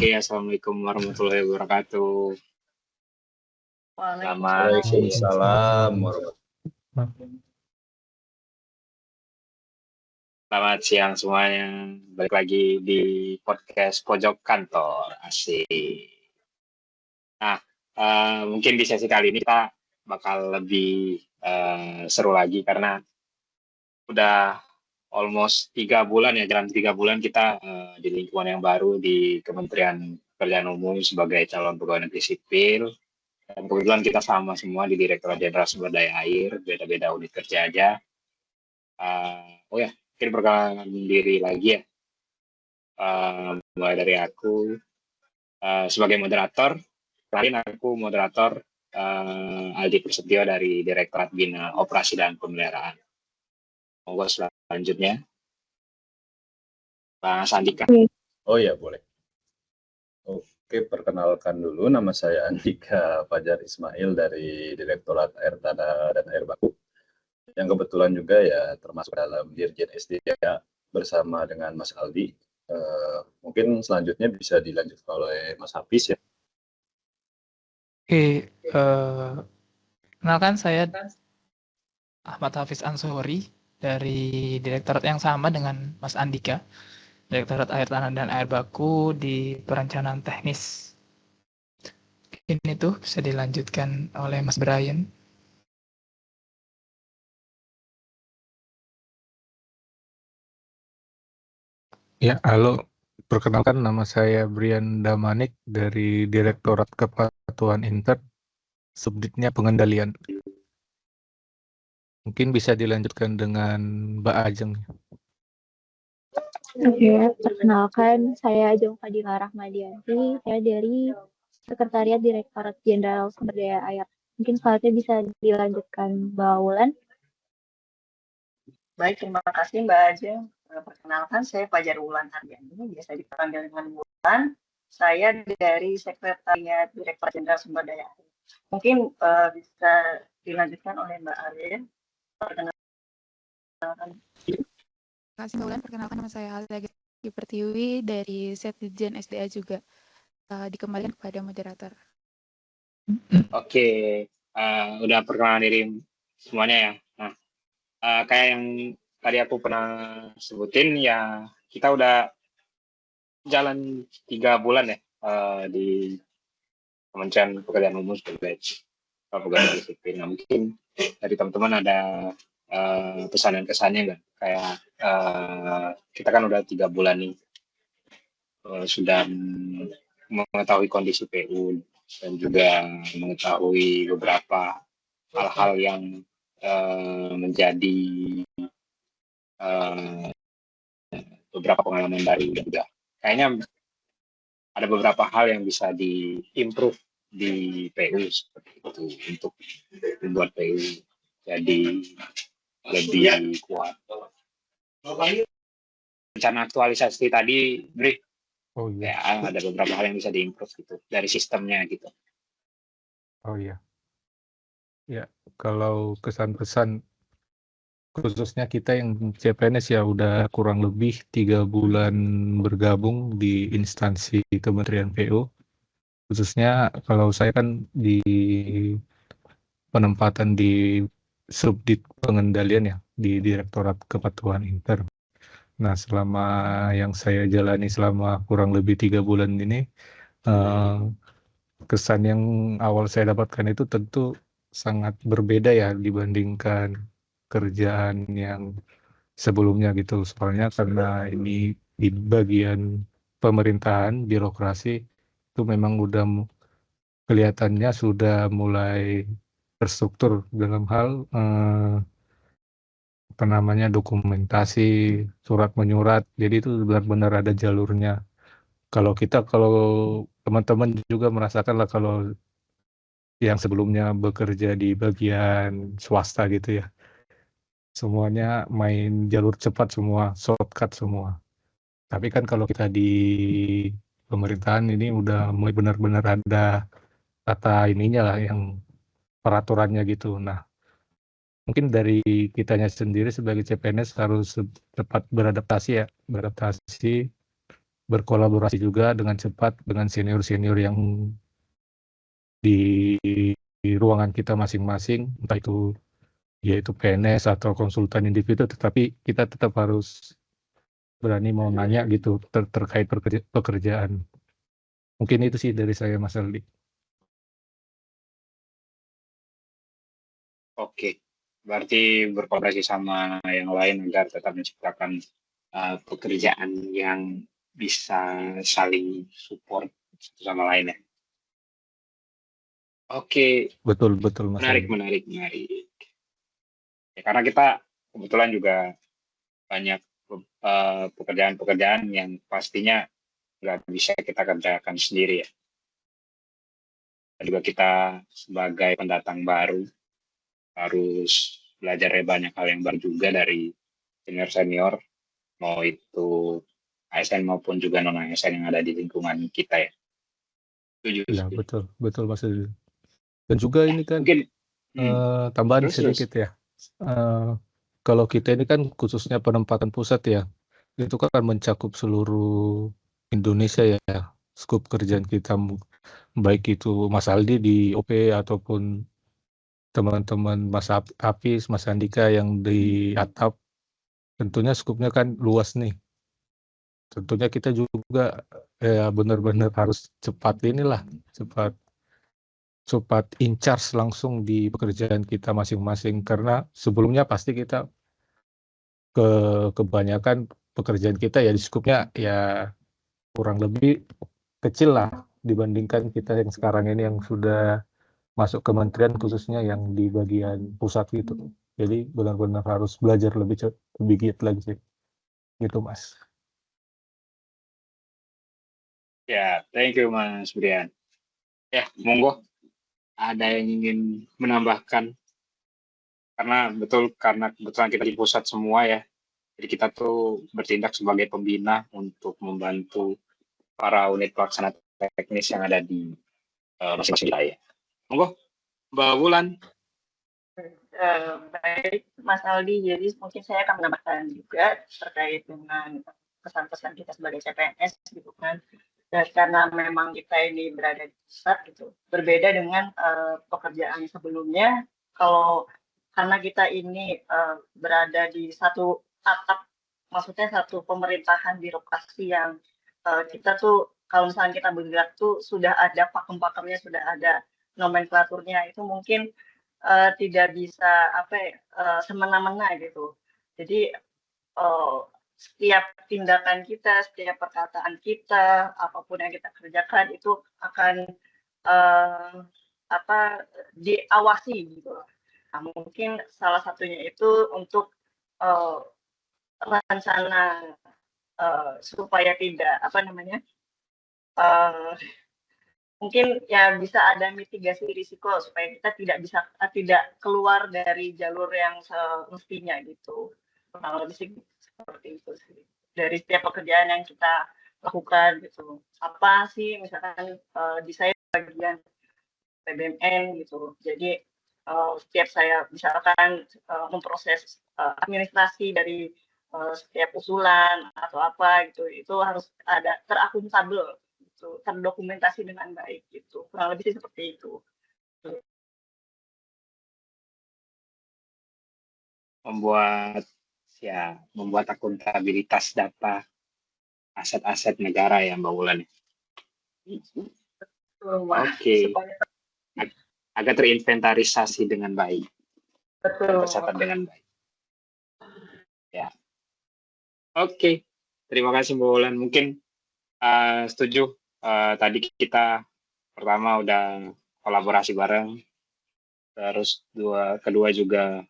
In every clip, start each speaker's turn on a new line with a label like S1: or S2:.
S1: Oke, assalamualaikum warahmatullahi wabarakatuh.
S2: Waalaikumsalam
S1: Selamat siang semuanya. Balik lagi di podcast Pojok Kantor. Asik. Nah, mungkin di sesi kali ini kita bakal lebih seru lagi karena udah almost 3 bulan ya, jalan 3 bulan kita di lingkungan yang baru di Kementerian Pekerjaan Umum sebagai calon pegawai negeri sipil. Dan kebetulan kita sama semua di Direktorat Jenderal Sumber Daya Air, beda-beda unit kerja aja. Mungkin perkenalan diri lagi ya. Mulai dari aku sebagai moderator. Kemarin aku moderator Aldi Prasetyo dari Direktorat Bina Operasi dan Pemeliharaan. Monggo selanjutnya, Mas Andika.
S2: Oh ya, boleh. Oke, perkenalkan dulu, nama saya Andika Fajar Ismail dari Direktorat Air Tanah dan Air Baku, yang kebetulan juga ya termasuk dalam Dirjen SDA bersama dengan Mas Aldi. Mungkin selanjutnya bisa dilanjutkan oleh Mas Hafiz ya.
S3: Oke, kenalkan saya Ahmad Hafiz Ansori dari Direktorat yang sama dengan Mas Andika, Direktorat Air Tanah dan Air Baku di Perencanaan Teknis. Ini tuh bisa dilanjutkan oleh Mas Brian.
S4: Ya, halo. Perkenalkan, nama saya Brian Damanik dari Direktorat Kepatuhan Intern, subditnya pengendalian. Mungkin bisa dilanjutkan dengan Mbak Ajeng.
S5: Oke, perkenalkan saya Ajeng Fadila Rahmadianti, saya dari Sekretariat Direktorat Jenderal Sumber Daya Air. Mungkin selanjutnya bisa dilanjutkan Mbak Wulan.
S6: Baik, terima kasih Mbak Ajeng. Perkenalkan, saya Fajar Wulan Haryani, biasa dipanggil dengan Wulan. Saya dari Sekretariat Direktorat Jenderal Sumber Daya Air. Mungkin bisa dilanjutkan oleh Mbak Arya. Perkenalkan.
S7: Terima kasih Mbak Wulan. Perkenalkan, nama saya Halia Pertiwi dari Setjen SDA juga. Dikembalikan kepada moderator.
S1: Oke, udah perkenalan diri semuanya ya. Nah, kayak yang tadi aku pernah sebutin ya, kita udah jalan 3 bulan ya di Kementerian Pekerjaan Umum sebagai pegawai negeri sipil. Nah, mungkin dari teman-teman ada pesan dan kesannya nggak? Kayak kita kan udah 3 bulan nih sudah mengetahui kondisi PU dan juga mengetahui beberapa hal-hal yang menjadi beberapa pengalaman baru juga. Kayaknya ada beberapa hal yang bisa di-improve di PU seperti itu untuk membuat PU jadi lebih kuat. Rencana aktualisasi tadi, Bri,
S4: Oh iya.
S1: ya ada beberapa hal yang bisa di-improve gitu dari sistemnya gitu.
S4: Oh iya. Ya, kalau kesan-pesan khususnya kita yang CPNS ya udah kurang lebih 3 bulan bergabung di instansi Kementerian PU. Khususnya kalau saya kan di penempatan di subdit pengendalian ya di Direktorat Kepatuhan Intern. Nah, selama yang saya jalani selama kurang lebih 3 bulan ini, kesan yang awal saya dapatkan itu tentu sangat berbeda ya dibandingkan kerjaan yang sebelumnya gitu. Soalnya karena ini di bagian pemerintahan, birokrasi, itu memang udah kelihatannya sudah mulai terstruktur dalam hal dokumentasi, surat menyurat. Jadi itu benar-benar ada jalurnya. Kalau teman-teman juga merasakan lah kalau yang sebelumnya bekerja di bagian swasta gitu ya, semuanya main jalur cepat semua, shortcut semua. Tapi kan kalau kita di pemerintahan ini udah mulai benar-benar ada tata ininya lah, yang peraturannya gitu. Nah, mungkin dari kitanya sendiri sebagai CPNS harus cepat beradaptasi berkolaborasi juga dengan cepat dengan senior-senior yang di ruangan kita masing-masing, entah itu yaitu PNS atau konsultan individu, tetapi kita tetap harus berani mau nanya gitu terkait pekerjaan. Mungkin itu sih dari saya, Mas Aldi.
S1: Oke, berarti berkolaborasi sama yang lain agar tetap menciptakan pekerjaan yang bisa saling support satu sama lain ya. Oke,
S4: Betul, Mas
S1: menarik,
S4: Aldi.
S1: menarik. Ya, karena kita kebetulan juga banyak pekerjaan-pekerjaan yang pastinya nggak bisa kita kerjakan sendiri ya. Dan juga kita sebagai pendatang baru harus belajar banyak hal yang baru juga dari senior-senior, mau itu ASN maupun juga non-ASN yang ada di lingkungan kita ya. Setuju.
S4: Ya, betul Mas Aldi. Dan juga ini kan
S1: Mungkin
S4: tambahan
S1: terus.
S4: sedikit ya. Kalau kita ini kan khususnya penempatan pusat ya, itu kan mencakup seluruh Indonesia ya, skup kerjaan kita, baik itu Mas Aldi di OP ataupun teman-teman Mas Hafiz, Mas Andika yang di Atap, tentunya skupnya kan luas nih. Tentunya kita juga ya benar-benar harus cepat in charge langsung di pekerjaan kita masing-masing, karena sebelumnya pasti kita kebanyakan pekerjaan kita ya di skupnya ya kurang lebih kecil lah dibandingkan kita yang sekarang ini yang sudah masuk kementerian, khususnya yang di bagian pusat gitu. Jadi benar-benar harus belajar lebih giat lagi sih. Gitu, Mas.
S1: Ya, thank you Mas Brian. Ya, monggo. Ada yang ingin menambahkan? Karena kebetulan kita di pusat semua ya. Jadi kita tuh bertindak sebagai pembina untuk membantu para unit pelaksana teknis yang ada di masing-masing wilayah. Monggo, Mbak Wulan.
S6: Baik, Mas Aldi. Jadi mungkin saya akan menambahkan juga terkait dengan pesan-pesan kita sebagai CPNS gitu kan. Dan karena memang kita ini berada di pusat gitu, berbeda dengan pekerjaan sebelumnya. Karena kita ini berada di satu atap, maksudnya satu pemerintahan birokrasi yang kita tuh kalau misalnya kita bergerak tuh sudah ada pakem-pakemnya, sudah ada nomenklaturnya, itu mungkin tidak bisa semena-mena gitu. Jadi setiap tindakan kita, setiap perkataan kita, apapun yang kita kerjakan itu akan diawasi gitu. Nah, mungkin salah satunya itu untuk rencana supaya tidak mungkin ya bisa ada mitigasi risiko supaya kita tidak keluar dari jalur yang semestinya gitu. Kurang lebih sih seperti itu sih. Dari setiap pekerjaan yang kita lakukan gitu. Apa sih misalkan di saya bagian PBMN gitu. Jadi setiap saya misalkan memproses administrasi dari setiap usulan atau apa gitu, itu harus ada terakuntabel gitu, terdokumentasi dengan baik gitu. Kurang lebih sih seperti itu.
S1: Membuat akuntabilitas data aset-aset negara ya Mbak Wulan. Oke. Agar terinventarisasi dengan baik.
S6: Betul.
S1: Tercatat dengan baik. Ya. Oke. Terima kasih Mbak Wulan. Mungkin setuju. Tadi kita pertama udah kolaborasi bareng. Terus kedua juga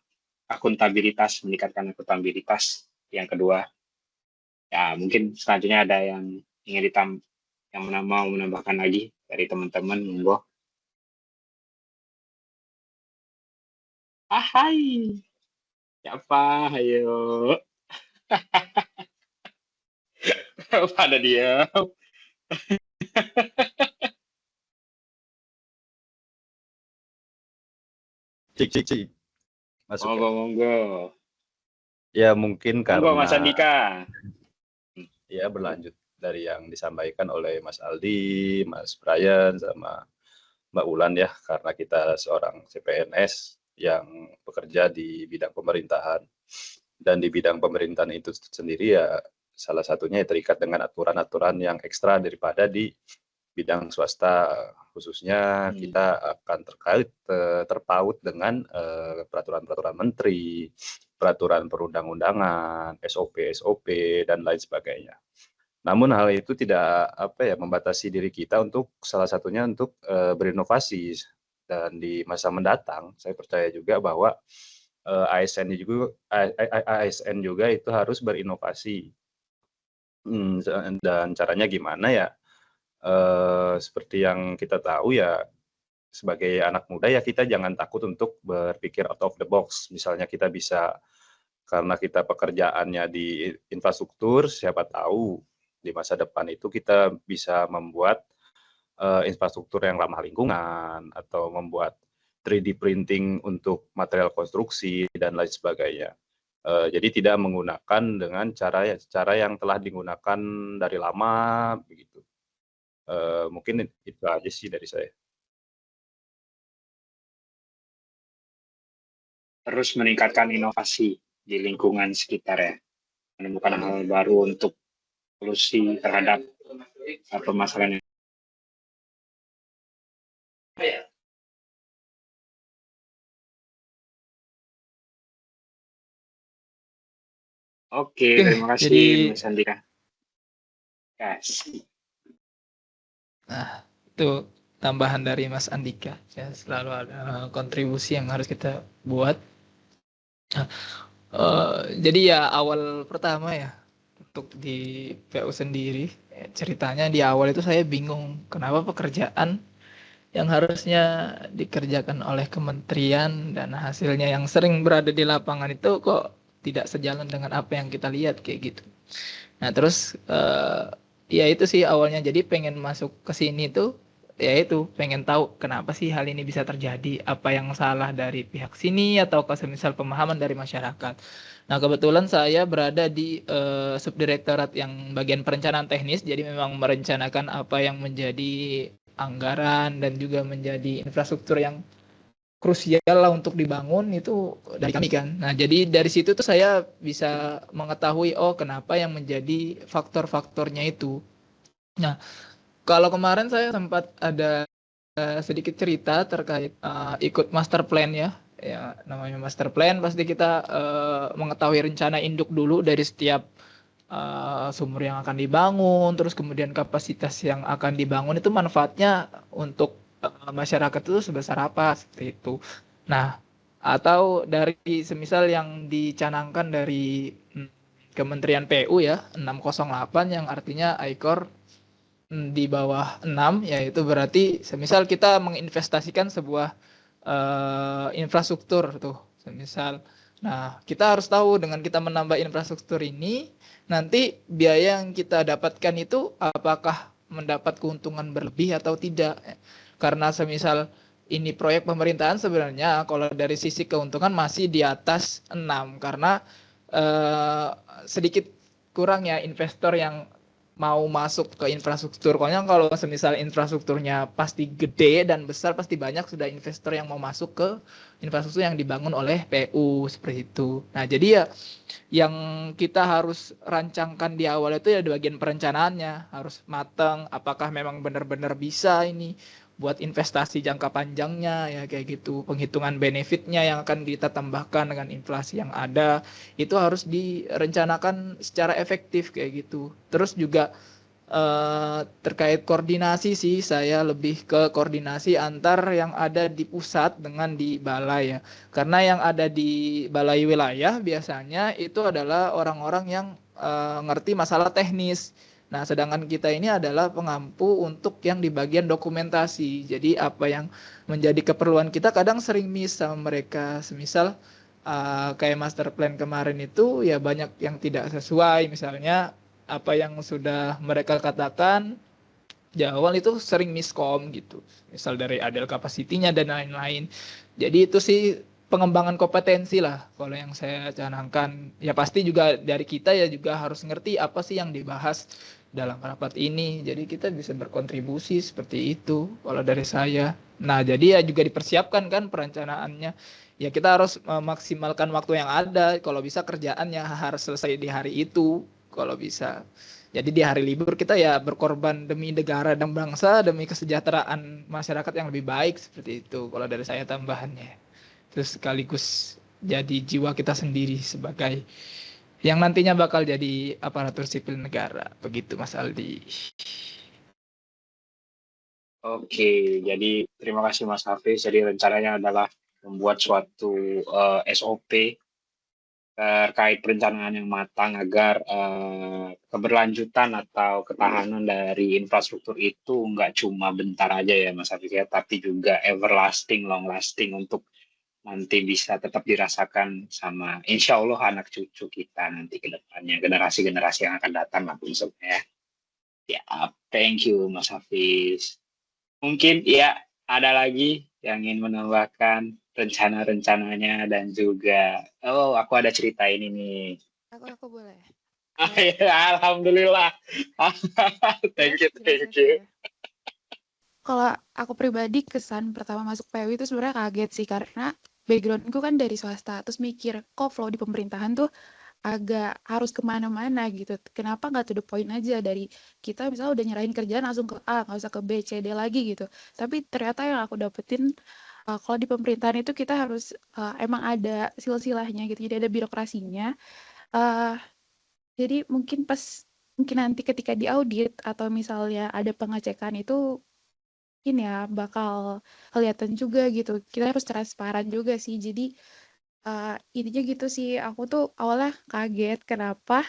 S1: akuntabilitas, meningkatkan akuntabilitas. Yang kedua, ya mungkin selanjutnya ada yang ingin mau menambahkan lagi dari teman-teman, monggo. Hai, siapa? Ayo. Pada diam.
S2: Cik. Masuk
S1: Monggo.
S2: ya mungkin
S1: Monggo
S2: karena
S1: Mas Andika.
S2: ya berlanjut dari yang disampaikan oleh Mas Aldi, Mas Brian, sama Mbak Ulan ya, karena kita seorang CPNS yang bekerja di bidang pemerintahan. Dan di bidang pemerintahan itu sendiri ya salah satunya terikat dengan aturan-aturan yang ekstra daripada di bidang swasta, khususnya kita akan terpaut dengan peraturan-peraturan menteri, peraturan perundang-undangan, SOP, dan lain sebagainya. Namun hal itu tidak membatasi diri kita untuk salah satunya untuk berinovasi, dan di masa mendatang saya percaya juga bahwa ASN juga itu harus berinovasi. Dan caranya gimana ya? Seperti yang kita tahu ya, sebagai anak muda ya kita jangan takut untuk berpikir out of the box. Misalnya kita bisa, karena kita pekerjaannya di infrastruktur, siapa tahu di masa depan itu kita bisa membuat infrastruktur yang ramah lingkungan, atau membuat 3D printing untuk material konstruksi dan lain sebagainya. Jadi tidak menggunakan dengan cara yang telah digunakan dari lama begitu. Mungkin itu aja sih dari saya.
S1: Terus meningkatkan inovasi di lingkungan sekitar ya, menemukan hal baru untuk solusi terhadap permasalahan. Oke, terima kasih
S3: jadi-
S1: Mas Andika. Yes.
S3: Nah, itu tambahan dari Mas Andika. Ya, selalu ada kontribusi yang harus kita buat. Nah, jadi ya awal pertama ya untuk di PU sendiri, ceritanya di awal itu saya bingung kenapa pekerjaan yang harusnya dikerjakan oleh kementerian dan hasilnya yang sering berada di lapangan itu kok tidak sejalan dengan apa yang kita lihat kayak gitu. Nah terus ya itu sih awalnya, jadi pengen masuk ke sini tuh ya itu pengen tahu kenapa sih hal ini bisa terjadi, apa yang salah dari pihak sini atau semisal pemahaman dari masyarakat. Nah kebetulan saya berada di subdirektorat yang bagian perencanaan teknis, jadi memang merencanakan apa yang menjadi anggaran dan juga menjadi infrastruktur yang krusial lah untuk dibangun itu dari kami kan. Nah jadi dari situ tuh saya bisa mengetahui kenapa yang menjadi faktor-faktornya itu. Nah kalau kemarin saya sempat ada sedikit cerita terkait ikut master plan ya. Ya namanya master plan pasti kita mengetahui rencana induk dulu dari setiap sumur yang akan dibangun, terus kemudian kapasitas yang akan dibangun itu manfaatnya untuk masyarakat itu sebesar apa seperti itu. Nah, atau dari semisal yang dicanangkan dari Kementerian PU ya 608 yang artinya ICOR di bawah 6, yaitu berarti semisal kita menginvestasikan sebuah infrastruktur tuh semisal. Nah, kita harus tahu dengan kita menambah infrastruktur ini nanti biaya yang kita dapatkan itu apakah mendapat keuntungan berlebih atau tidak. Karena semisal ini proyek pemerintahan sebenarnya kalau dari sisi keuntungan masih di atas 6 karena sedikit kurang ya investor yang mau masuk ke infrastruktur. Pokoknya kalau semisal infrastrukturnya pasti gede dan besar, pasti banyak sudah investor yang mau masuk ke infrastruktur yang dibangun oleh PU seperti itu. Nah, jadi ya yang kita harus rancangkan di awal itu ya di bagian perencanaannya harus matang, apakah memang benar-benar bisa ini buat investasi jangka panjangnya ya kayak gitu. Penghitungan benefitnya yang akan kita tambahkan dengan inflasi yang ada itu harus direncanakan secara efektif kayak gitu. Terus juga terkait koordinasi sih, saya lebih ke koordinasi antar yang ada di pusat dengan di balai ya. Karena yang ada di balai wilayah biasanya itu adalah orang-orang yang ngerti masalah teknis. Nah, sedangkan kita ini adalah pengampu untuk yang di bagian dokumentasi. Jadi apa yang menjadi keperluan kita kadang sering miss sama mereka. Semisal kayak master plan kemarin itu ya banyak yang tidak sesuai. Misalnya apa yang sudah mereka katakan di awal itu sering miskom gitu. Misal dari adel capacity-nya dan lain-lain. Jadi itu sih pengembangan kompetensi lah kalau yang saya canangkan. Ya pasti juga dari kita ya juga harus ngerti apa sih yang dibahas dalam rapat ini. Jadi kita bisa berkontribusi seperti itu kalau dari saya. Nah, jadi ya juga dipersiapkan kan perencanaannya. Ya kita harus memaksimalkan waktu yang ada. Kalau bisa kerjaannya harus selesai di hari itu kalau bisa. Jadi di hari libur kita ya berkorban demi negara dan bangsa, demi kesejahteraan masyarakat yang lebih baik seperti itu. Kalau dari saya tambahannya. Terus sekaligus jadi jiwa kita sendiri sebagai yang nantinya bakal jadi aparatur sipil negara. Begitu Mas Aldi.
S1: Oke, jadi terima kasih Mas Hafiz. Jadi rencananya adalah membuat suatu SOP terkait perencanaan yang matang agar keberlanjutan atau ketahanan dari infrastruktur itu nggak cuma bentar aja ya Mas Hafiz ya, tapi juga everlasting, long lasting untuk nanti bisa tetap dirasakan sama insya Allah anak cucu kita nanti ke depannya, generasi-generasi yang akan datang lah maksudnya. Ya, thank you Mas Hafiz. Mungkin ya ada lagi yang ingin menambahkan rencana-rencananya dan juga aku ada cerita ini nih.
S7: Aku boleh.
S1: Alhamdulillah. Thank you.
S7: Kalau aku pribadi kesan pertama masuk PW itu sebenarnya kaget sih karena backgroundku kan dari swasta, terus mikir kok flow di pemerintahan tuh agak harus kemana-mana gitu. Kenapa nggak to the point aja dari kita misalnya udah nyerahin kerjaan langsung ke A, nggak usah ke B, C, D lagi gitu. Tapi ternyata yang aku dapetin kalau di pemerintahan itu kita harus emang ada silsilahnya gitu, jadi ada birokrasinya. Jadi mungkin nanti ketika diaudit atau misalnya ada pengecekan itu mungkin ya bakal kelihatan juga gitu. Kita harus transparan juga sih. Jadi intinya gitu sih. Aku tuh awalnya kaget kenapa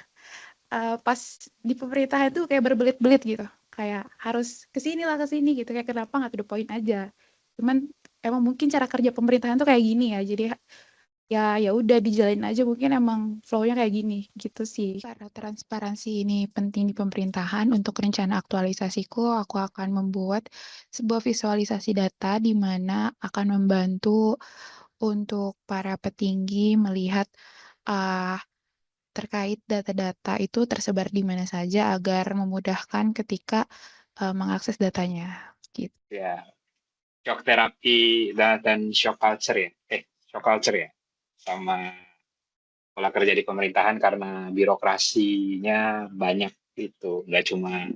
S7: pas di pemerintahan tuh kayak berbelit-belit gitu. Kayak harus kesini gitu. Kayak kenapa nggak to the point aja. Cuman emang mungkin cara kerja pemerintahan tuh kayak gini ya. Jadi ya udah dijalanin aja mungkin emang flow-nya kayak gini gitu sih. Karena transparansi ini penting di pemerintahan, untuk rencana aktualisasiku aku akan membuat sebuah visualisasi data di mana akan membantu untuk para petinggi melihat terkait data-data itu tersebar di mana saja agar memudahkan ketika mengakses datanya gitu.
S1: Ya, shock terapi dan shock culture ya. Shock culture ya. Sama pola kerja di pemerintahan karena birokrasinya banyak itu. Nggak cuma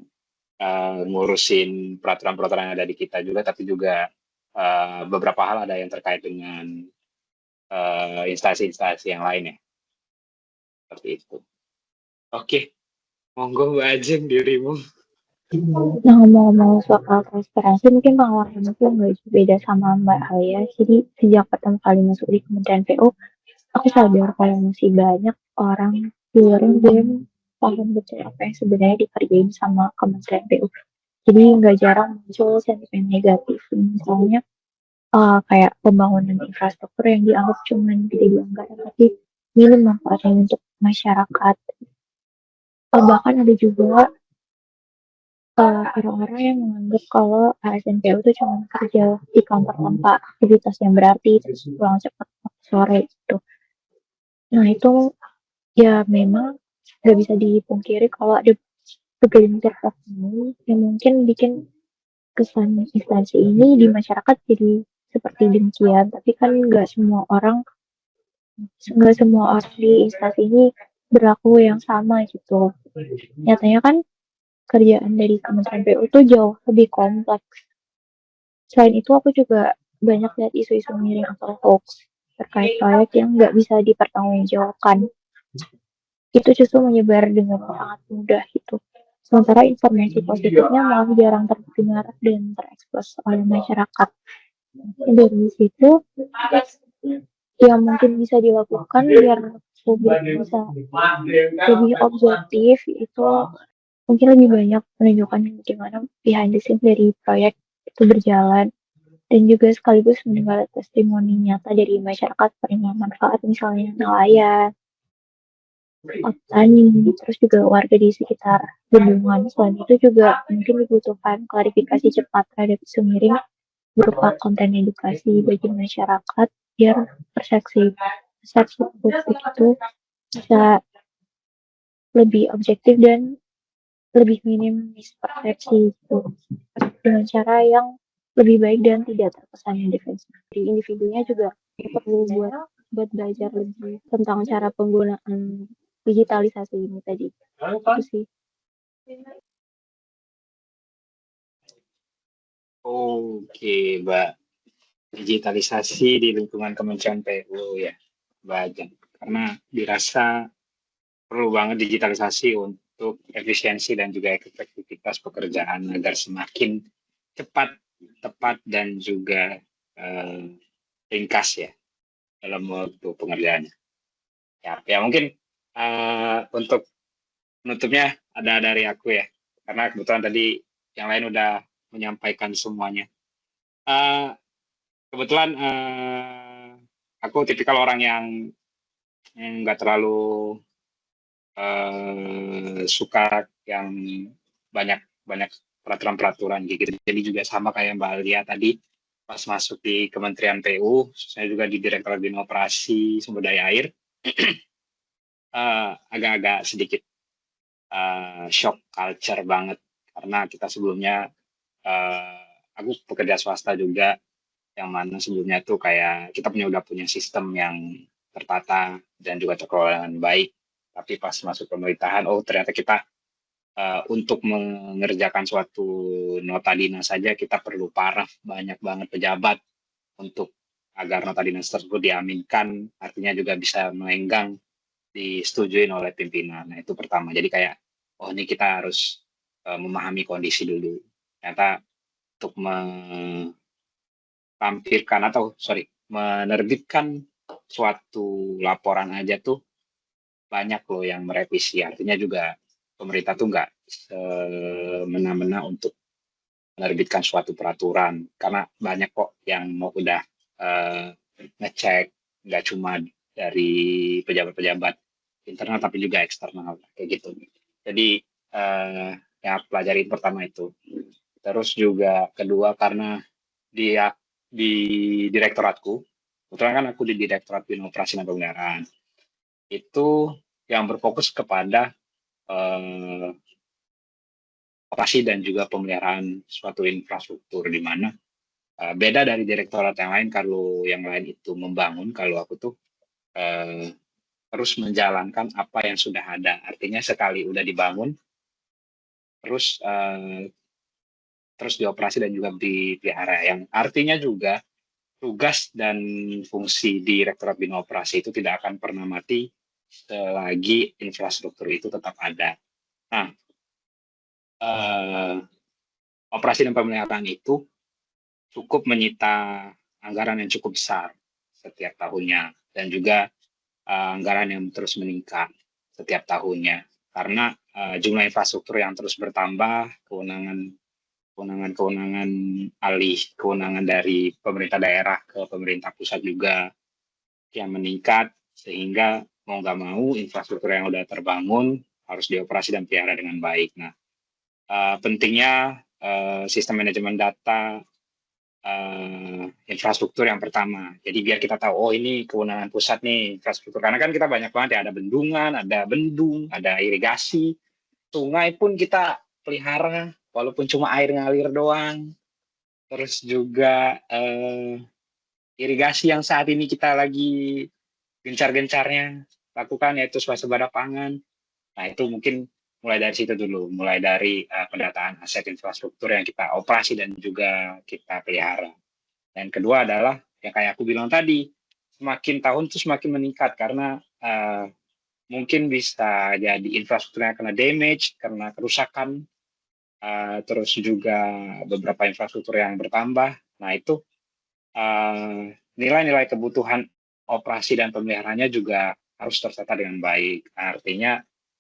S1: ngurusin peraturan-peraturan yang ada di kita juga, tapi juga beberapa hal ada yang terkait dengan instansi-instansi yang lain ya. Seperti itu. Oke, monggo Mbak Ajeng dirimu.
S5: Nah, ngomong-ngomong soal transparansi, mungkin pengalamanku nggak beda sama Mbak Alia. Jadi, sejak pertama kali masuk di Kementerian PU, aku sadar kalau masih banyak orang di luar yang belum paham betul apa yang sebenarnya dikerjain sama Kementerian PU. Jadi, nggak jarang muncul sentimen negatif. Misalnya, kayak pembangunan infrastruktur yang dianggap cuma gede di anggaran, tapi minim manfaatnya untuk masyarakat. Bahkan ada juga orang-orang yang menganggap kalau ASN PU itu cuma kerja di kantor tanpa aktivitas yang berarti, terus pulang cepat sore gitu. Nah itu ya memang nggak bisa dipungkiri kalau ada segelintir oknum yang mungkin bikin kesan instansi ini di masyarakat jadi seperti demikian. Tapi kan nggak semua orang di instansi ini berlaku yang sama gitu. Nyatanya kan kerjaan dari Kementerian PU itu jauh lebih kompleks. Selain itu aku juga banyak lihat isu-isu miring atau hoax terkait proyek yang nggak bisa dipertanggungjawabkan. Itu justru menyebar dengan sangat mudah gitu. Sementara informasi positifnya malah jarang terdengar dan terekspos oleh masyarakat. Dari situ, yang mungkin bisa dilakukan biar publik bisa lebih objektif itu mungkin lebih banyak menunjukkan gimana behind the scene dari proyek itu berjalan dan juga sekaligus mendengar testimoni nyata dari masyarakat penerima manfaat misalnya nelayan, petani, terus juga warga di sekitar bendungan. Selain itu juga mungkin dibutuhkan klarifikasi cepat terhadap isu miring berupa konten edukasi bagi masyarakat biar persepsi publik itu bisa lebih objektif dan lebih minim mispersepsi gitu, dengan cara yang lebih baik dan tidak terkesan defensif. Di individunya juga perlu buat belajar lebih tentang cara penggunaan digitalisasi ini tadi. Itu sih.
S1: Oke, Mbak. Digitalisasi di lingkungan Kementerian PU ya, Mbak Ajeng. Karena dirasa perlu banget digitalisasi untuk efisiensi dan juga efektivitas pekerjaan agar semakin cepat, tepat, dan juga ringkas ya dalam waktu pengerjaannya. Ya mungkin untuk penutupnya ada dari aku ya, karena kebetulan tadi yang lain udah menyampaikan semuanya. Kebetulan aku tipikal orang yang nggak terlalu suka yang banyak peraturan-peraturan gitu. Jadi juga sama kayak Mbak Alia tadi, pas masuk di Kementerian PU, saya juga di Direktorat Bina Operasi Sumber Daya Air, agak-agak sedikit shock culture banget, karena kita sebelumnya, aku pekerja swasta juga, yang mana sebelumnya tuh kayak kita udah punya sistem yang tertata dan juga terkelola dengan baik. Tapi pas masuk pemerintahan, oh ternyata kita untuk mengerjakan suatu nota dinas saja kita perlu banyak banget pejabat untuk agar nota dinas tersebut diaminkan, artinya juga bisa melenggang disetujui oleh pimpinan. Nah itu pertama. Jadi kayak, oh ini kita harus memahami kondisi dulu. Ternyata untuk menerbitkan suatu laporan aja tuh banyak loh yang merevisi. Artinya juga pemerintah tuh nggak semena-mena untuk menerbitkan suatu peraturan, karena banyak kok yang mau udah ngecek, nggak cuma dari pejabat-pejabat internal tapi juga eksternal kayak gitu. Jadi yang pelajari pertama itu. Terus juga kedua, karena di direktoratku, kebetulan kan aku di Direktorat Bina Operasi dan Pemeliharaan, itu yang berfokus kepada operasi dan juga pemeliharaan suatu infrastruktur, di mana beda dari direktorat yang lain. Kalau yang lain itu membangun, kalau aku tuh terus menjalankan apa yang sudah ada. Artinya sekali udah dibangun, terus dioperasi dan juga dipelihara. Yang artinya juga tugas dan fungsi Direktorat Bina Operasi itu tidak akan pernah mati selagi infrastruktur itu tetap ada. Nah, operasi dan pemeliharaan itu cukup menyita anggaran yang cukup besar setiap tahunnya, dan juga anggaran yang terus meningkat setiap tahunnya, karena jumlah infrastruktur yang terus bertambah, kewenangan alih kewenangan dari pemerintah daerah ke pemerintah pusat juga yang meningkat, sehingga mau nggak mau infrastruktur yang udah terbangun harus dioperasi dan pelihara dengan baik. Nah, pentingnya sistem manajemen data infrastruktur yang pertama. Jadi biar kita tahu, oh ini kewenangan pusat nih infrastruktur. Karena kan kita banyak banget ya, ada bendungan, ada bendung, ada irigasi, sungai pun kita pelihara, walaupun cuma air ngalir doang. Terus juga irigasi yang saat ini kita lagi gencar-gencarnya lakukan, yaitu swasembada pangan. Nah itu mungkin mulai dari situ dulu, mulai dari pendataan aset infrastruktur yang kita operasi dan juga kita pelihara. Dan kedua adalah yang kayak aku bilang tadi, semakin tahun itu semakin meningkat, karena mungkin bisa jadi infrastrukturnya kena damage, karena kerusakan, terus juga beberapa infrastruktur yang bertambah. Nah itu nilai-nilai kebutuhan operasi dan pemeliharaannya juga harus tertata dengan baik. Artinya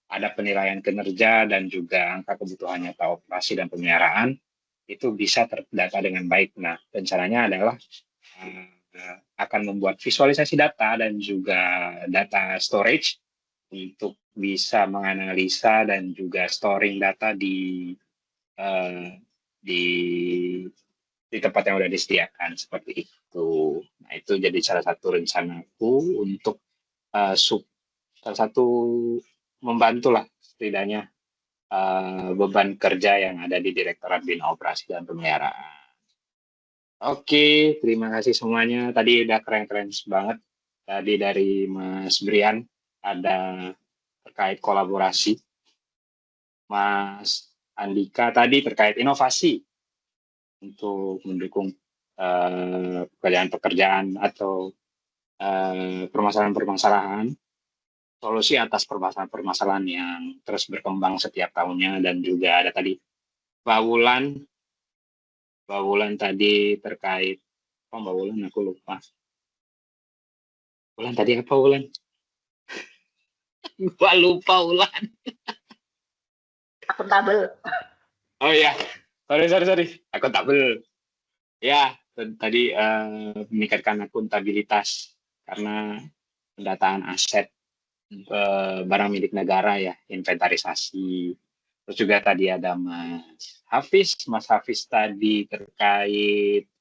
S1: ada penilaian kinerja dan juga angka kebutuhan nyata operasi dan pemeliharaan itu bisa terdata dengan baik. Nah, rencananya adalah akan membuat visualisasi data dan juga data storage untuk bisa menganalisa dan juga storing data di tempat yang sudah disediakan, seperti itu. gitu. Nah, itu jadi salah satu rencanaku untuk salah satu membantu lah setidaknya beban kerja yang ada di Direktorat Bina Operasi dan Pemeliharaan. Oke, terima kasih semuanya. Tadi udah keren-keren banget. Tadi dari Mas Brian ada terkait kolaborasi. Mas Andika tadi terkait inovasi untuk mendukung pekerjaan-pekerjaan atau permasalahan-permasalahan, solusi atas permasalahan-permasalahan yang terus berkembang setiap tahunnya. Dan juga ada tadi Mbak Wulan tadi terkait Mbak Wulan aku lupa. Wulan tadi apa Wulan? Gua lupa Wulan.
S6: Akuntabel.
S1: Oh iya, sorry. Akuntabel. Ya, tadi meningkatkan akuntabilitas karena pendataan aset barang milik negara ya, inventarisasi. Terus juga tadi ada Mas Hafiz tadi terkait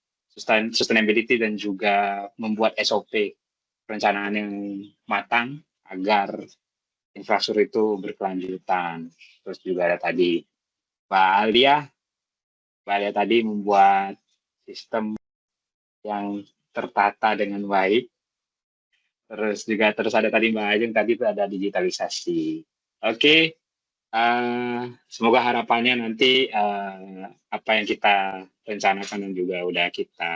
S1: sustainability dan juga membuat SOP perencanaan yang matang agar infrastruktur itu berkelanjutan. Terus juga ada tadi Mbak Alia tadi membuat sistem yang tertata dengan baik. Terus ada tadi Mbak Ajeng tadi itu ada digitalisasi. Oke, semoga harapannya nanti apa yang kita rencanakan dan juga udah kita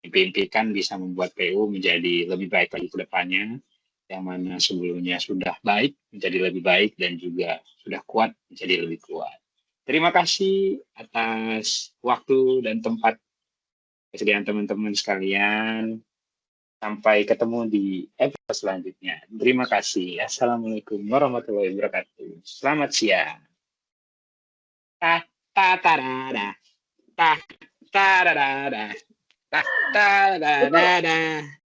S1: impikan bisa membuat PU menjadi lebih baik lagi ke depannya, yang mana sebelumnya sudah baik menjadi lebih baik dan juga sudah kuat menjadi lebih kuat. Terima kasih atas waktu dan tempat kesediaan teman-teman sekalian. Sampai ketemu di episode selanjutnya. Terima kasih. Assalamualaikum warahmatullahi wabarakatuh. Selamat siang. Ta ta ta da da. Ta ta da da da. Ta ta da da da.